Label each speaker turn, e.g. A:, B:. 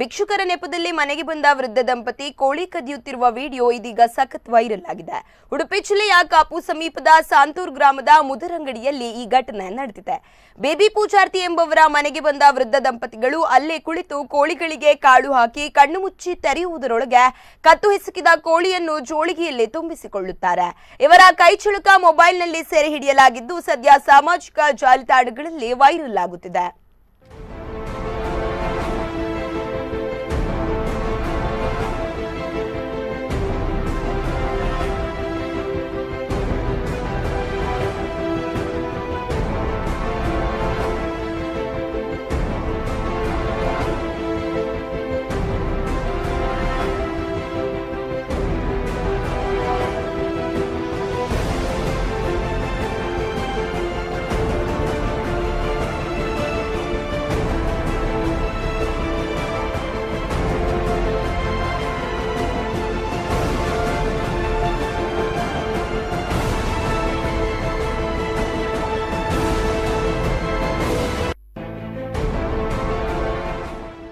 A: ಭಿಕ್ಷುಕರ ನೆಪದಲ್ಲಿ ಮನೆಗೆ ಬಂದ ವೃದ್ಧ ದಂಪತಿ ಕೋಳಿ ಕದಿಯುತ್ತಿರುವ ವಿಡಿಯೋ ಇದೀಗ ಸಖತ್ ವೈರಲ್ ಆಗಿದೆ. ಉಡುಪಿ ಜಿಲ್ಲೆಯ ಕಾಪು ಸಮೀಪದ ಸಾಂತೂರ್ ಗ್ರಾಮದ ಮುದರಂಗಡಿಯಲ್ಲಿ ಈ ಘಟನೆ ನಡೆದಿದೆ. ಬೇಬಿ ಪೂಜಾರ್ತಿ ಎಂಬವರ ಮನೆಗೆ ಬಂದ ವೃದ್ಧ ದಂಪತಿಗಳು ಅಲ್ಲೇ ಕುಳಿತು ಕೋಳಿಗಳಿಗೆ ಕಾಳು ಹಾಕಿ ಕಣ್ಣು ಮುಚ್ಚಿ ತೆರೆಯುವುದರೊಳಗೆ ಕತ್ತು ಹಿಸುಕಿದ ಕೋಳಿಯನ್ನು ಜೋಳಿಗೆಯಲ್ಲಿ ತುಂಬಿಸಿಕೊಳ್ಳುತ್ತಾರೆ. ಇವರ ಕೈಚಳಕ ಮೊಬೈಲ್ನಲ್ಲಿ ಸೆರೆ ಹಿಡಿಯಲಾಗಿದ್ದು ಸದ್ಯ ಸಾಮಾಜಿಕ ಜಾಲತಾಣಗಳಲ್ಲಿ ವೈರಲ್ ಆಗುತ್ತಿದೆ.